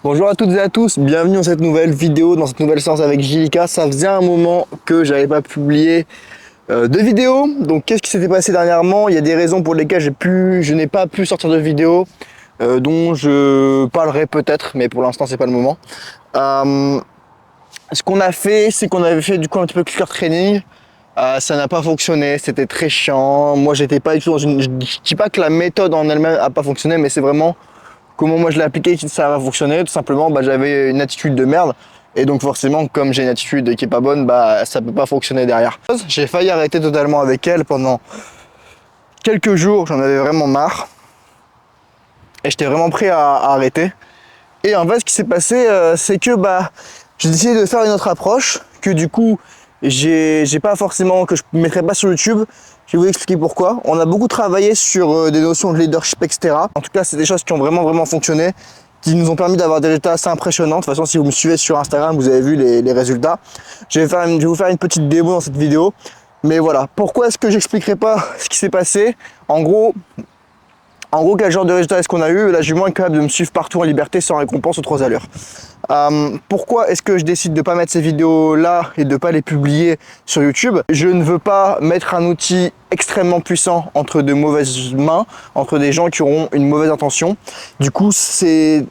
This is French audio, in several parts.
Bonjour à toutes et à tous, bienvenue dans cette nouvelle vidéo, dans cette nouvelle séance avec JLK. Ça faisait un moment que j'avais pas publié de vidéo. Donc qu'est-ce qui s'était passé dernièrement? Il y a des raisons pour lesquelles je n'ai pas pu sortir de vidéo, dont je parlerai peut-être, mais pour l'instant c'est pas le moment. Ce qu'on a fait, c'est qu'on avait fait du coup un petit peu clicker training. Ça n'a pas fonctionné, c'était très chiant. Moi j'étais pas du tout dans une... Je dis pas que la méthode en elle-même a pas fonctionné, mais c'est vraiment comment moi je l'ai appliqué, ça va fonctionner. Tout simplement, j'avais une attitude de merde. Et donc forcément, comme j'ai une attitude qui est pas bonne, ça peut pas fonctionner derrière. J'ai failli arrêter totalement avec elle pendant quelques jours, j'en avais vraiment marre. Et j'étais vraiment prêt à arrêter. Et en fait, ce qui s'est passé, c'est que j'ai décidé de faire une autre approche, que du coup, j'ai pas forcément, que je ne mettrai pas sur YouTube. Je vais vous expliquer pourquoi. On a beaucoup travaillé sur des notions de leadership, etc. En tout cas, c'est des choses qui ont vraiment fonctionné, qui nous ont permis d'avoir des résultats assez impressionnants. De toute façon, si vous me suivez sur Instagram, vous avez vu les résultats. Je vais vous faire une petite démo dans cette vidéo. Mais voilà, pourquoi est-ce que j'expliquerai pas ce qui s'est passé? En gros, quel genre de résultat est-ce qu'on a eu? La jument est capable de me suivre partout en liberté sans récompense aux 3 allures. Pourquoi est-ce que je décide de ne pas mettre ces vidéos là et de ne pas les publier sur YouTube? Je ne veux pas mettre un outil extrêmement puissant entre de mauvaises mains, entre des gens qui auront une mauvaise intention. Du coup, cet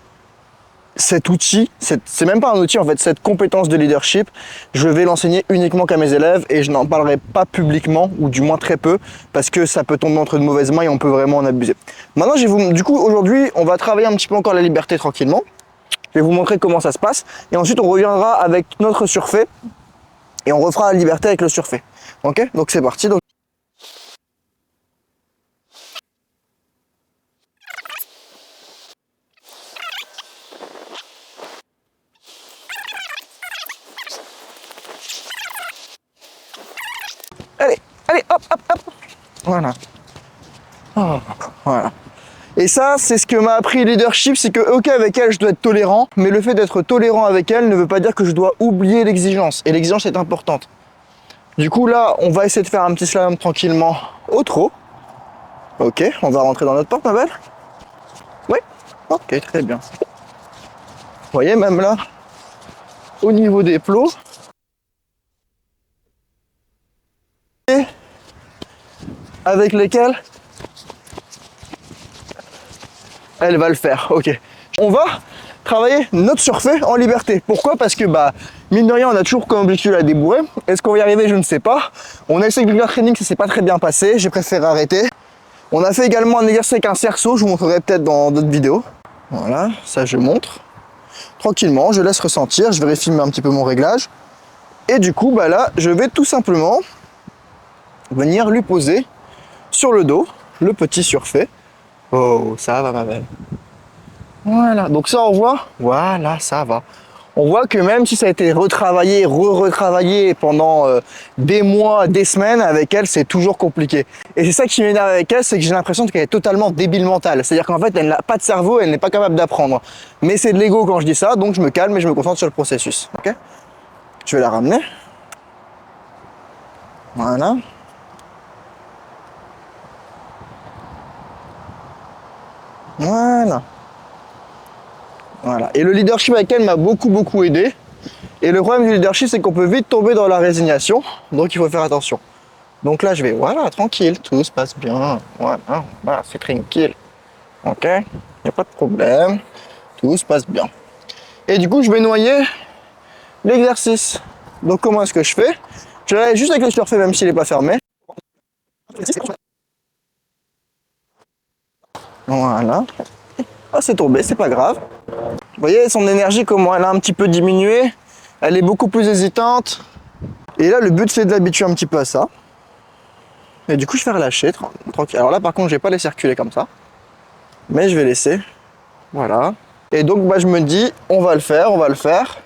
outil, c'est même pas un outil en fait, cette compétence de leadership, je vais l'enseigner uniquement qu'à mes élèves et je n'en parlerai pas publiquement, ou du moins très peu, parce que ça peut tomber entre de mauvaises mains et on peut vraiment en abuser. Maintenant, du coup, aujourd'hui, on va travailler un petit peu encore la liberté tranquillement. Je vais vous montrer comment ça se passe et ensuite on reviendra avec notre surfait et on refera la liberté avec le surfait. Ok, donc c'est parti. Donc... Allez, allez, hop, hop, hop. Voilà. Oh, voilà. Et ça, c'est ce que m'a appris le leadership, c'est que ok, avec elle, je dois être tolérant, mais le fait d'être tolérant avec elle ne veut pas dire que je dois oublier l'exigence. Et l'exigence est importante. Du coup, là, on va essayer de faire un petit slalom tranquillement au trot. Ok, on va rentrer dans notre porte, ma belle. Oui, ok, très bien. Vous voyez, même là, au niveau des plots, avec lesquels elle va le faire. Ok. On va travailler notre surfait en liberté. Pourquoi? Parce que mine de rien, on a toujours comme objectif à débourrer. Est-ce qu'on va y arriver? Je ne sais pas. On a essayé avec le training, ça s'est pas très bien passé. J'ai préféré arrêter. On a fait également un exercice avec un cerceau. Je vous montrerai peut-être dans d'autres vidéos. Voilà, ça je montre. Tranquillement, je laisse ressentir. Je vérifie un petit peu mon réglage. Et du coup, là, je vais tout simplement venir lui poser sur le dos le petit surfait. Oh, ça va ma belle. Voilà, donc ça on voit, voilà, ça va. On voit que même si ça a été retravaillé, retravaillé pendant des mois, des semaines, avec elle, c'est toujours compliqué. Et c'est ça qui m'énerve avec elle, c'est que j'ai l'impression qu'elle est totalement débile mentale. C'est-à-dire qu'en fait, elle n'a pas de cerveau, elle n'est pas capable d'apprendre. Mais c'est de l'ego quand je dis ça, donc je me calme et je me concentre sur le processus. Ok? Je vais la ramener. Voilà. Voilà. Voilà. Et le leadership avec elle m'a beaucoup aidé. Et le problème du leadership, c'est qu'on peut vite tomber dans la résignation. Donc il faut faire attention. Donc là, je vais, voilà, tranquille, tout se passe bien. Voilà, c'est tranquille. Ok, il n'y a pas de problème. Tout se passe bien. Et du coup, je vais noyer l'exercice. Donc comment est-ce que je fais? Je vais aller juste avec le surfait, même s'il n'est pas fermé. Voilà. Ah, c'est tombé, c'est pas grave. Vous voyez son énergie, comment elle a un petit peu diminué. Elle est beaucoup plus hésitante. Et là, le but, c'est de l'habituer un petit peu à ça. Et du coup, je vais relâcher tranquille. Alors là, par contre, je vais pas les circuler comme ça. Mais je vais laisser. Voilà. Et donc, je me dis, on va le faire, on va le faire.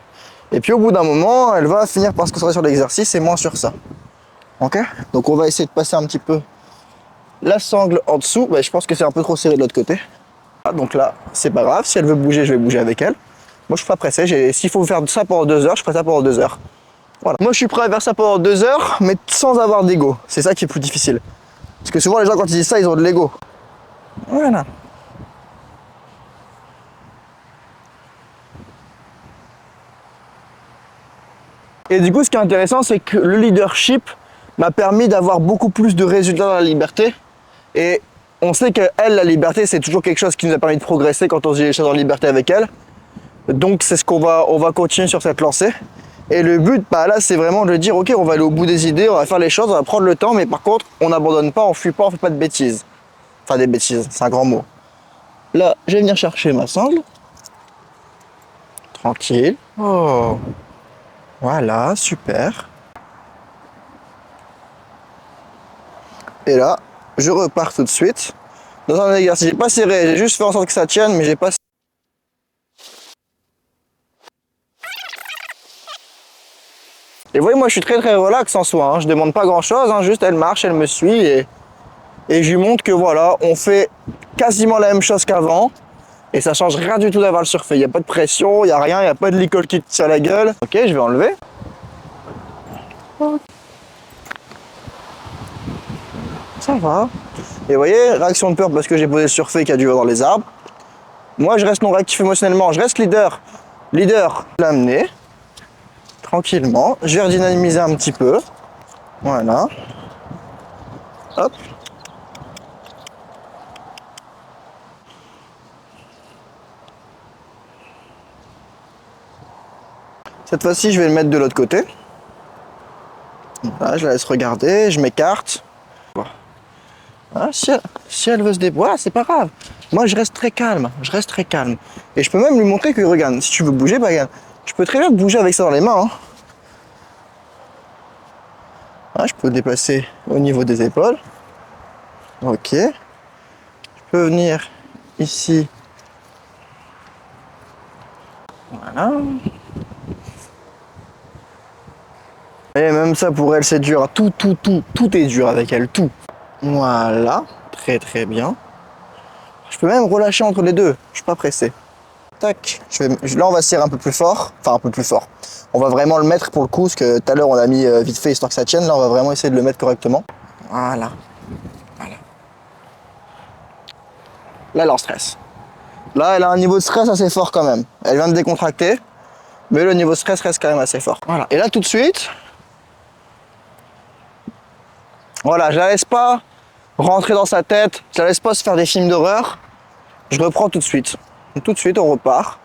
Et puis, au bout d'un moment, elle va finir par se concentrer sur l'exercice et moins sur ça. Ok? Donc, on va essayer de passer un petit peu la sangle en dessous. Je pense que c'est un peu trop serré de l'autre côté. Donc là, c'est pas grave. Si elle veut bouger, je vais bouger avec elle. Moi, je suis pas pressé. S'il faut faire ça pendant 2 heures, je ferai ça pendant 2 heures. Voilà. Moi, je suis prêt à faire ça pendant 2 heures, mais sans avoir d'ego. C'est ça qui est plus difficile. Parce que souvent, les gens, quand ils disent ça, ils ont de l'ego. Voilà. Et du coup, ce qui est intéressant, c'est que le leadership m'a permis d'avoir beaucoup plus de résultats dans la liberté. Et on sait qu'elle, la liberté, c'est toujours quelque chose qui nous a permis de progresser quand on se dit les choses en liberté avec elle. Donc c'est ce qu'on va continuer sur cette lancée. Et le but, bah là, c'est vraiment de dire, ok, on va aller au bout des idées, on va faire les choses, on va prendre le temps, mais par contre, on n'abandonne pas, on fuit pas, on fait pas de bêtises. Enfin, des bêtises, c'est un grand mot. Là, je vais venir chercher ma sangle. Tranquille. Oh. Voilà, super. Et là, je repars tout de suite dans un exercice. J'ai pas serré, j'ai juste fait en sorte que ça tienne, mais j'ai pas. Et vous voyez, moi je suis très relax en soi, hein. Je demande pas grand chose, hein. Juste elle marche, elle me suit et je lui montre que voilà, on fait quasiment la même chose qu'avant et ça change rien du tout d'avoir le surfait. Il n'y a pas de pression, il n'y a rien, il n'y a pas de licol qui te tire la gueule. Ok, je vais enlever. Ça va. Et vous voyez, réaction de peur parce que j'ai posé le surfait qui a dû dans les arbres. Moi je reste non réactif émotionnellement, je reste leader. Leader, l'amener. Tranquillement, je vais redynamiser un petit peu. Voilà. Hop. Cette fois-ci, je vais le mettre de l'autre côté. Voilà, je la laisse regarder, je m'écarte. Ah, si elle veut se débrouiller, c'est pas grave. Moi, je reste très calme, je reste très calme. Et je peux même lui montrer que, regarde, si tu veux bouger, bah regarde, je peux très bien te bouger avec ça dans les mains. Hein. Ah, je peux le déplacer au niveau des épaules. Ok. Je peux venir ici. Voilà. Et même ça pour elle c'est dur. Tout est dur avec elle, tout. Voilà, très très bien. Je peux même relâcher entre les deux, je suis pas pressé. Tac, là on va serrer un peu plus fort, enfin un peu plus fort. On va vraiment le mettre pour le coup, parce que tout à l'heure on l'a mis vite fait histoire que ça tienne. Là on va vraiment essayer de le mettre correctement. Voilà. Voilà. Là elle est en stress. Là elle a un niveau de stress assez fort quand même. Elle vient de décontracter, mais le niveau de stress reste quand même assez fort. Voilà. Et là tout de suite, voilà, je la laisse pas rentrer dans sa tête, je la laisse pas se faire des films d'horreur. Je reprends tout de suite. Donc, tout de suite, on repart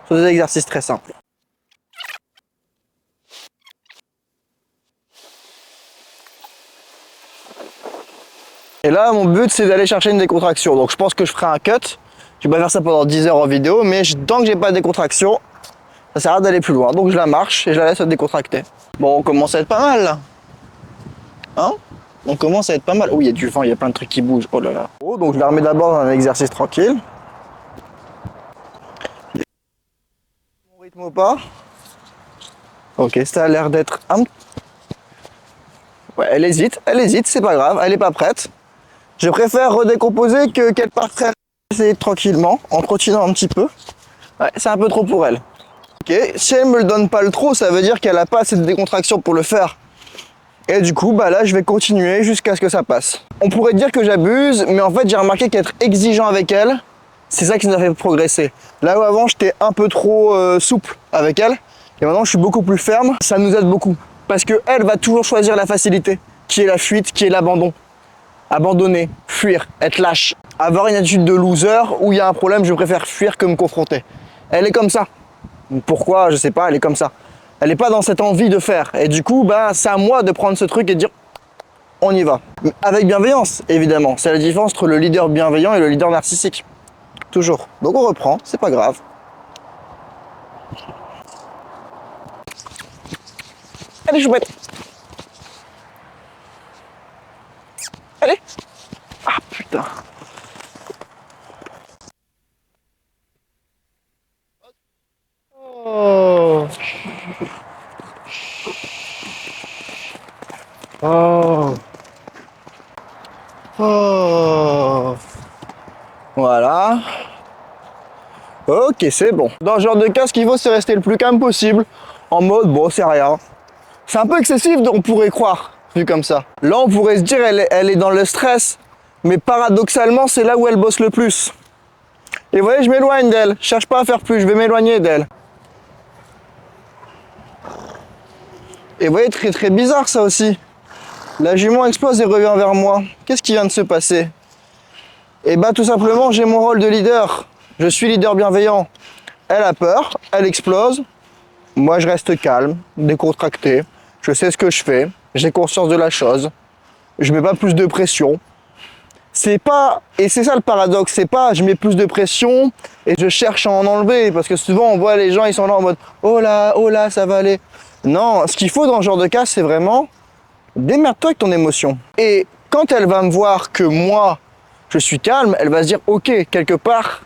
sur des exercices très simples. Et là, mon but, c'est d'aller chercher une décontraction. Donc, je pense que je ferai un cut. Je vais pas faire ça pendant 10 heures en vidéo, mais tant que j'ai pas de décontraction, ça sert à rien d'aller plus loin. Donc, je la marche et je la laisse se décontracter. Bon, on commence à être pas mal là. Hein? On commence à être pas mal. Oh, il y a du vent, il y a plein de trucs qui bougent. Oh là là. Oh, donc, je la remets d'abord dans un exercice tranquille. Mon rythme ou pas? Ok, ça a l'air d'être un... Ouais, elle hésite, c'est pas grave, elle est pas prête. Je préfère redécomposer qu'elle parte tranquillement, en trottinant un petit peu. Ouais, c'est un peu trop pour elle. Ok, si elle me le donne pas le trop, ça veut dire qu'elle a pas assez de décontraction pour le faire. Et du coup, bah là, je vais continuer jusqu'à ce que ça passe. On pourrait dire que j'abuse, mais en fait, j'ai remarqué qu'être exigeant avec elle, c'est ça qui nous a fait progresser. Là où avant, j'étais un peu trop souple avec elle, et maintenant, je suis beaucoup plus ferme. Ça nous aide beaucoup. Parce qu'elle va toujours choisir la facilité, qui est la fuite, qui est l'abandon. Abandonner, fuir, être lâche. Avoir une attitude de loser où il y a un problème, je préfère fuir que me confronter. Elle est comme ça. Pourquoi? Je sais pas, elle est comme ça. Elle n'est pas dans cette envie de faire. Et du coup, bah, c'est à moi de prendre ce truc et de dire on y va. Avec bienveillance, évidemment. C'est la différence entre le leader bienveillant et le leader narcissique. Toujours. Donc on reprend, c'est pas grave. Allez, chouette. Allez. Ah putain. Oh. Oh. Oh. Voilà. Ok, c'est bon. Dans ce genre de cas, ce qu'il faut, c'est rester le plus calme possible. En mode, bon, c'est rien. C'est un peu excessif, on pourrait croire, vu comme ça. Là, on pourrait se dire, elle est dans le stress. Mais paradoxalement, c'est là où elle bosse le plus. Et vous voyez, je m'éloigne d'elle. Je cherche pas à faire plus, je vais m'éloigner d'elle. Et vous voyez, très très bizarre ça aussi. La jument explose et revient vers moi. Qu'est-ce qui vient de se passer? Et bah tout simplement, j'ai mon rôle de leader. Je suis leader bienveillant. Elle a peur, elle explose. Moi, je reste calme, décontracté. Je sais ce que je fais. J'ai conscience de la chose. Je mets pas plus de pression. C'est pas, et c'est ça le paradoxe, c'est pas je mets plus de pression et je cherche à en enlever. Parce que souvent, on voit les gens, ils sont là en mode oh là, ça va aller. Non, ce qu'il faut dans ce genre de cas, c'est vraiment démerde-toi avec ton émotion. Et quand elle va me voir que moi, je suis calme, elle va se dire ok, quelque part,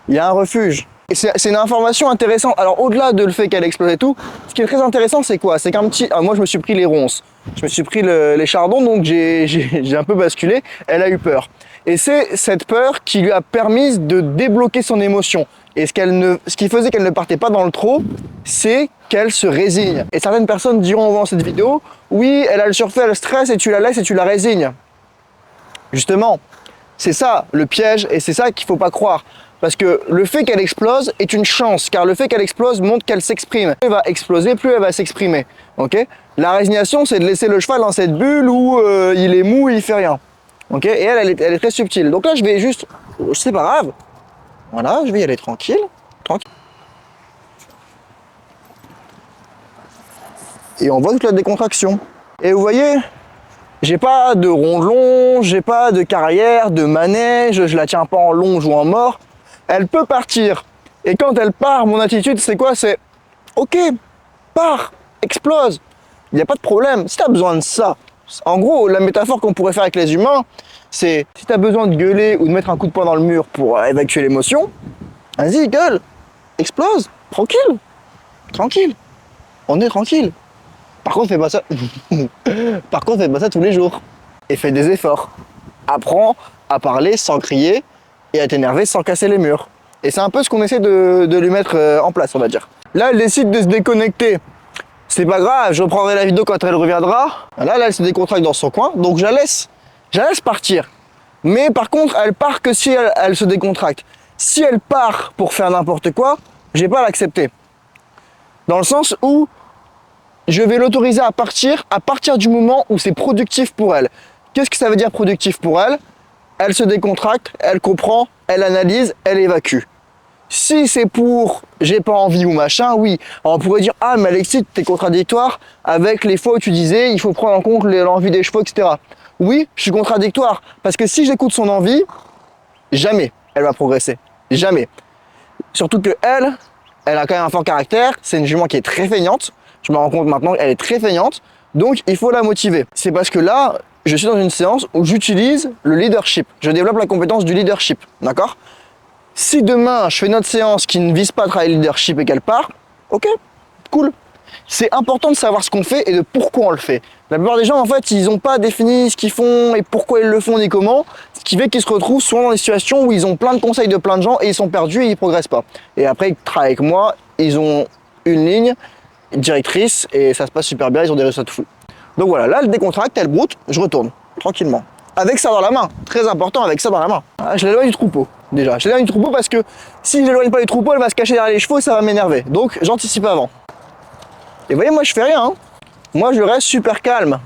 il y a un refuge. Et c'est une information intéressante. Alors au-delà de le fait qu'elle explose et tout, ce qui est très intéressant c'est quoi? C'est qu'un petit... Alors, moi je me suis pris les ronces, je me suis pris les chardons, donc j'ai un peu basculé, elle a eu peur. Et c'est cette peur qui lui a permis de débloquer son émotion. Et ce qui faisait qu'elle ne partait pas dans le trop, c'est qu'elle se résigne. Et certaines personnes diront en voyant cette vidéo, oui, elle a le surfait, elle stresse et tu la laisses et tu la résignes. Justement, c'est ça le piège et c'est ça qu'il ne faut pas croire. Parce que le fait qu'elle explose est une chance, car le fait qu'elle explose montre qu'elle s'exprime. Plus elle va exploser, plus elle va s'exprimer. Okay, la résignation, c'est de laisser le cheval dans cette bulle où il est mou et il fait rien. Okay, et elle est très subtile. Donc là, je vais juste... C'est pas grave. Voilà, je vais y aller tranquille. Tranquille. Et on voit toute la décontraction. Et vous voyez, j'ai pas de rondelon, j'ai pas de carrière, de manège, je la tiens pas en longe ou en mort. Elle peut partir. Et quand elle part, mon attitude, c'est quoi? C'est ok, pars, explose. Il n'y a pas de problème. Si tu as besoin de ça, en gros, la métaphore qu'on pourrait faire avec les humains, c'est si tu as besoin de gueuler ou de mettre un coup de poing dans le mur pour évacuer l'émotion, vas-y, gueule, explose, tranquille, tranquille. On est tranquille. Par contre, fais pas ça. Par contre, fais pas ça tous les jours. Et fais des efforts. Apprends à parler sans crier et à t'énerver sans casser les murs. Et c'est un peu ce qu'on essaie de lui mettre en place, on va dire. Là, elle décide de se déconnecter. C'est pas grave, je reprendrai la vidéo quand elle reviendra. Là, elle se décontracte dans son coin, donc je la laisse partir. Mais par contre, elle part que si elle se décontracte. Si elle part pour faire n'importe quoi, je vais pas l'accepter. Dans le sens où je vais l'autoriser à partir du moment où c'est productif pour elle. Qu'est-ce que ça veut dire productif pour elle? Elle se décontracte, elle comprend, elle analyse, elle évacue. Si c'est pour j'ai pas envie ou machin, oui. Alors on pourrait dire ah mais Alexis, t'es contradictoire avec les fois où tu disais il faut prendre en compte l'envie des chevaux, etc. Oui, je suis contradictoire parce que si j'écoute son envie, jamais elle va progresser. Jamais. Surtout que elle a quand même un fort caractère, c'est une jument qui est très feignante. Je me rends compte maintenant qu'elle est très feignante, donc il faut la motiver. C'est parce que là, je suis dans une séance où j'utilise le leadership. Je développe la compétence du leadership, d'accord? Si demain, je fais une autre séance qui ne vise pas à travailler le leadership et qu'elle part, ok, cool. C'est important de savoir ce qu'on fait et de pourquoi on le fait. La plupart des gens, en fait, ils n'ont pas défini ce qu'ils font et pourquoi ils le font ni comment, ce qui fait qu'ils se retrouvent souvent dans des situations où ils ont plein de conseils de plein de gens et ils sont perdus et ils progressent pas. Et après, ils travaillent avec moi, ils ont une ligne directrice et ça se passe super bien, ils ont des résultats de fou. Donc voilà, là elle décontracte, elle broute, je retourne tranquillement. Avec ça dans la main, très important, avec ça dans la main. Ah, je l'éloigne du troupeau, déjà. Je l'éloigne du troupeau parce que si je l'éloigne pas du troupeau, elle va se cacher derrière les chevaux et ça va m'énerver. Donc j'anticipe avant. Et vous voyez, moi je fais rien. Hein. Moi je reste super calme.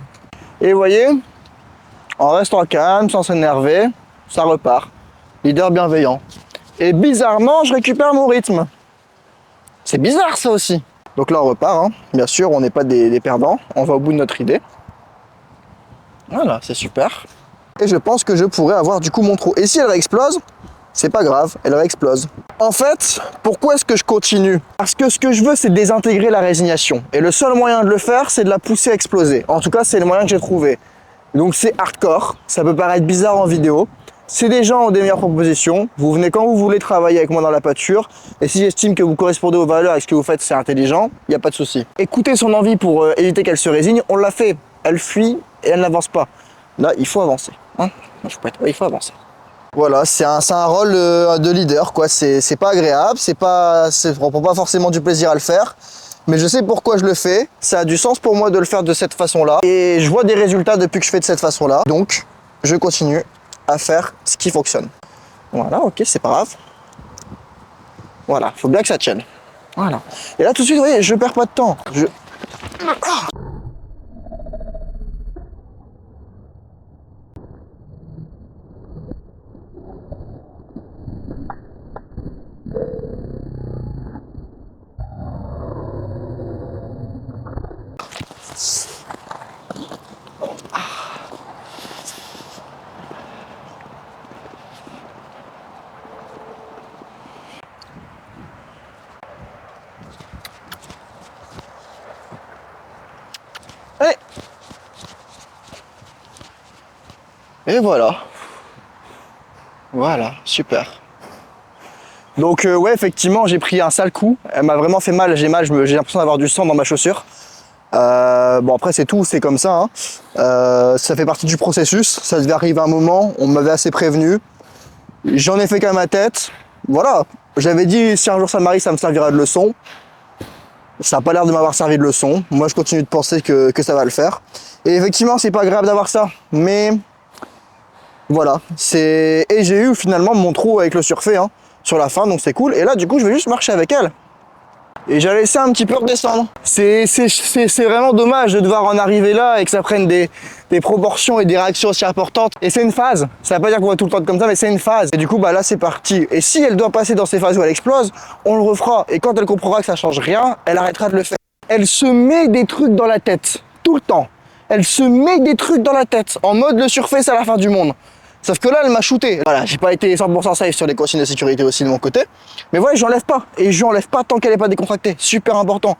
Et vous voyez, en restant calme, sans s'énerver, ça repart. Leader bienveillant. Et bizarrement, je récupère mon rythme. C'est bizarre ça aussi. Donc là on repart, hein. Bien sûr on n'est pas des perdants, on va au bout de notre idée. Voilà, c'est super. Et je pense que je pourrais avoir du coup mon trou. Et si elle réexplose, c'est pas grave, elle réexplose. En fait, pourquoi est-ce que je continue? Parce que ce que je veux c'est désintégrer la résignation. Et le seul moyen de le faire c'est de la pousser à exploser. En tout cas c'est le moyen que j'ai trouvé. Donc c'est hardcore, ça peut paraître bizarre en vidéo. Si des gens ont des meilleures propositions, vous venez quand vous voulez travailler avec moi dans la pâture. Et si j'estime que vous correspondez aux valeurs et ce que vous faites c'est intelligent, il n'y a pas de souci. Écoutez son envie pour éviter qu'elle se résigne, on l'a fait. Elle fuit et elle n'avance pas. Là, il faut avancer. Hein, il faut avancer. Voilà, c'est un rôle de leader, quoi. C'est pas agréable, on prend pas forcément du plaisir à le faire. Mais je sais pourquoi je le fais. Ça a du sens pour moi de le faire de cette façon-là. Et je vois des résultats depuis que je fais de cette façon-là. Donc, je continue à faire ce qui fonctionne. Voilà, ok, c'est pas grave. Voilà, faut bien que ça tienne. Voilà. Et là, tout de suite, vous voyez, je perds pas de temps. Allez. Et voilà. Voilà, super. Donc ouais, effectivement, j'ai pris un sale coup. Elle m'a vraiment fait mal, j'ai mal, j'ai l'impression d'avoir du sang dans ma chaussure. Bon après c'est tout, c'est comme ça. Hein. Ça fait partie du processus, ça devait arriver un moment, on m'avait assez prévenu. J'en ai fait qu'à ma tête. Voilà, j'avais dit si un jour ça m'arrive, ça me servira de leçon. Ça n'a pas l'air de m'avoir servi de leçon. Moi je continue de penser que ça va le faire. Et effectivement c'est pas agréable d'avoir ça, mais voilà. Et j'ai eu finalement mon trou avec le surfait hein, sur la fin, donc c'est cool. Et là du coup je vais juste marcher avec elle. Et j'ai laissé un petit peu redescendre. C'est vraiment dommage de devoir en arriver là et que ça prenne des proportions et des réactions aussi importantes. Et c'est une phase. Ça veut pas dire qu'on va tout le temps être comme ça, mais c'est une phase. Et du coup, bah là, c'est parti. Et si elle doit passer dans ces phases où elle explose, on le refera. Et quand elle comprendra que ça change rien, elle arrêtera de le faire. Elle se met des trucs dans la tête. Tout le temps. Elle se met des trucs dans la tête. En mode le surfait, c'est la fin du monde. Sauf que là, elle m'a shooté. Voilà, j'ai pas été 100% safe sur les consignes de sécurité aussi de mon côté. Mais voilà, j'enlève pas. Et j'enlève pas tant qu'elle n'est pas décontractée. Super important.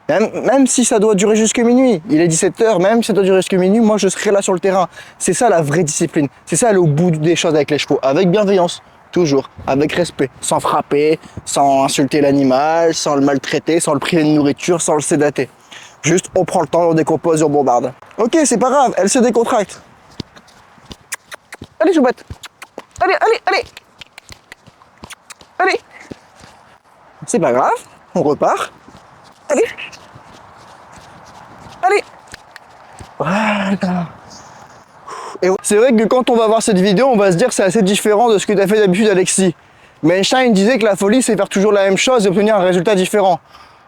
Même si ça doit durer jusque minuit. Il est 17h, même si ça doit durer jusque minuit, moi je serai là sur le terrain. C'est ça la vraie discipline. C'est ça aller au bout des choses avec les chevaux. Avec bienveillance. Toujours. Avec respect. Sans frapper, sans insulter l'animal, sans le maltraiter, sans le priver de nourriture, sans le sédater. Juste, on prend le temps, on décompose et on bombarde. Ok, c'est pas grave, elle se décontracte. Allez, Choubette. Allez, allez, allez. Allez. C'est pas grave, on repart. Allez. Allez. Voilà. Et c'est vrai que quand on va voir cette vidéo, on va se dire que c'est assez différent de ce que tu as fait d'habitude, Alexis. Mais Einstein disait que la folie, c'est faire toujours la même chose et obtenir un résultat différent.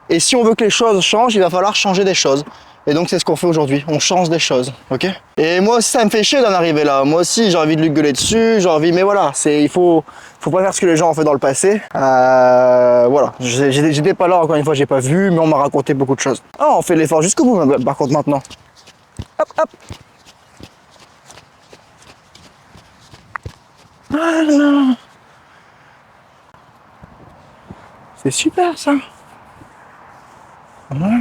Et si on veut que les choses changent, il va falloir changer des choses. Et donc c'est ce qu'on fait aujourd'hui, on change des choses, ok? Et moi aussi ça me fait chier d'en arriver là, moi aussi j'ai envie de lui gueuler dessus, j'ai envie, mais voilà, il faut pas faire ce que les gens ont fait dans le passé. Voilà, j'étais pas là encore une fois, j'ai pas vu, mais on m'a raconté beaucoup de choses. Ah, on fait l'effort jusqu'au bout par contre maintenant. Hop, hop. Voilà. C'est super ça. Voilà.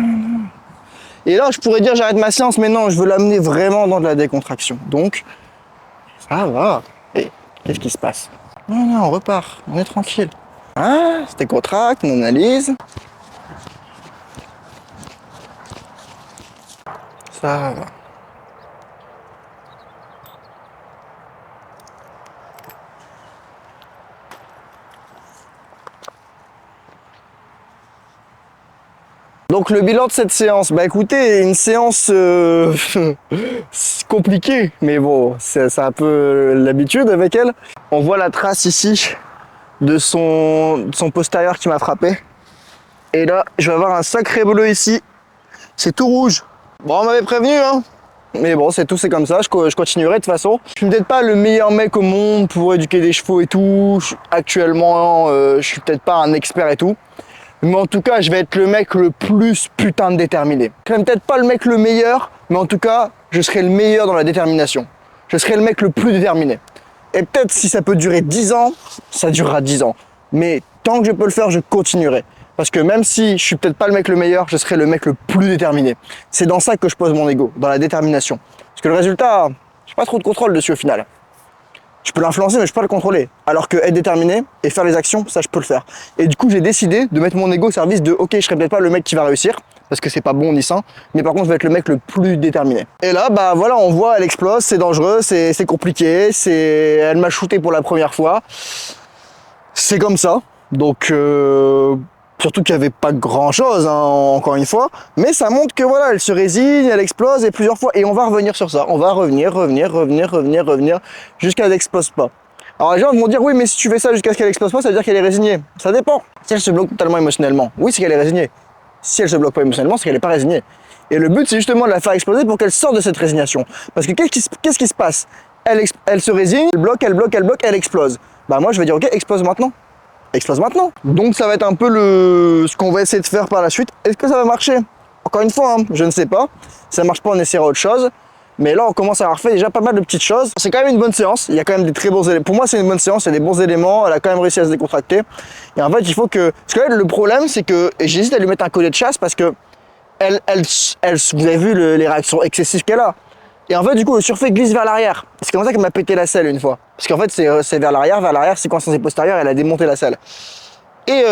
Et là, je pourrais dire j'arrête ma séance, mais non, je veux l'amener vraiment dans de la décontraction. Donc, ça va. Et qu'est-ce qui se passe? Non, on repart, on est tranquille. Ah, c'était contract, on analyse. Ça va. Donc le bilan de cette séance, bah écoutez, une séance compliquée, mais bon, c'est un peu l'habitude avec elle. On voit la trace ici de son postérieur qui m'a frappé. Et là, je vais avoir un sacré bleu ici. C'est tout rouge. Bon, on m'avait prévenu, hein. Mais bon, c'est tout, c'est comme ça, je continuerai de toute façon. Je suis peut-être pas le meilleur mec au monde pour éduquer des chevaux et tout. Actuellement, je suis peut-être pas un expert et tout. Mais en tout cas, je vais être le mec le plus putain de déterminé. Je serai peut-être pas le mec le meilleur, mais en tout cas, je serai le meilleur dans la détermination. Je serai le mec le plus déterminé. Et peut-être si ça peut durer 10 ans, ça durera 10 ans. Mais tant que je peux le faire, je continuerai. Parce que même si je suis peut-être pas le mec le meilleur, je serai le mec le plus déterminé. C'est dans ça que je pose mon ego, dans la détermination. Parce que le résultat, j'ai pas trop de contrôle dessus au final. Je peux l'influencer, mais je peux pas le contrôler. Alors que être déterminé et faire les actions, ça je peux le faire. Et du coup, j'ai décidé de mettre mon ego au service de ok, je serai peut-être pas le mec qui va réussir, parce que c'est pas bon ni sain, mais par contre, je vais être le mec le plus déterminé. Et là, bah voilà, on voit, elle explose, c'est dangereux, c'est compliqué, elle m'a shooté pour la première fois. C'est comme ça. Donc, surtout qu'il n'y avait pas grand chose, hein, encore une fois. Mais ça montre que voilà, elle se résigne, elle explose et plusieurs fois. Et on va revenir sur ça. On va revenir, jusqu'à qu'elle n'explose pas. Alors les gens vont dire oui, mais si tu fais ça jusqu'à ce qu'elle explose pas, ça veut dire qu'elle est résignée. Ça dépend. Si elle se bloque totalement émotionnellement, oui, c'est qu'elle est résignée. Si elle se bloque pas émotionnellement, c'est qu'elle n'est pas résignée. Et le but, c'est justement de la faire exploser pour qu'elle sorte de cette résignation. Parce que qu'est-ce qui se passe? Elle se résigne, elle bloque, elle explose. Bah moi, je vais dire ok, explose maintenant. Explose maintenant. Donc ça va être un peu ce qu'on va essayer de faire par la suite. Est-ce que ça va marcher? Encore une fois, hein, je ne sais pas. Si ça marche pas, on essaiera autre chose. Mais là, on commence à avoir fait déjà pas mal de petites choses. C'est quand même une bonne séance. Il y a quand même des très bons éléments. Pour moi, c'est une bonne séance. Il y a des bons éléments. Elle a quand même réussi à se décontracter. Et en fait, il faut que. Parce que là, le problème, c'est que. Et j'hésite à lui mettre un collet de chasse parce que. Vous avez vu les réactions excessives qu'elle a. Et en fait, du coup, le surfait glisse vers l'arrière. C'est comme ça qu'elle m'a pété la selle une fois. Parce qu'en fait, c'est vers l'arrière, séquence postérieure, elle a démonté la selle. Et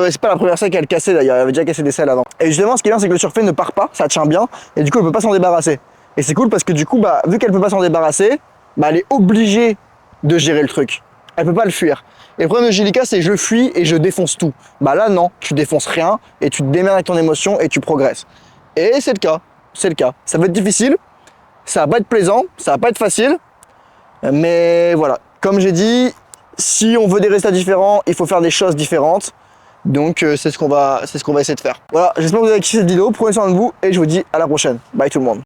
c'est pas la première selle qu'elle cassait d'ailleurs, elle avait déjà cassé des selles avant. Et justement, ce qui est bien, c'est que le surfait ne part pas, ça tient bien, et du coup, elle peut pas s'en débarrasser. Et c'est cool parce que du coup, bah, vu qu'elle peut pas s'en débarrasser, bah, elle est obligée de gérer le truc. Elle peut pas le fuir. Et le problème de Gilica, c'est je fuis et je défonce tout. Bah là, non, tu défonces rien et tu te démerdes avec ton émotion et tu progresses. Et c'est le cas, c'est le cas. Ça va être difficile, ça va pas être plaisant, ça va pas être facile, mais voilà. Comme j'ai dit, si on veut des résultats différents, il faut faire des choses différentes. Donc c'est ce qu'on va essayer de faire. Voilà, j'espère que vous avez kiffé cette vidéo, prenez soin de vous et je vous dis à la prochaine. Bye tout le monde.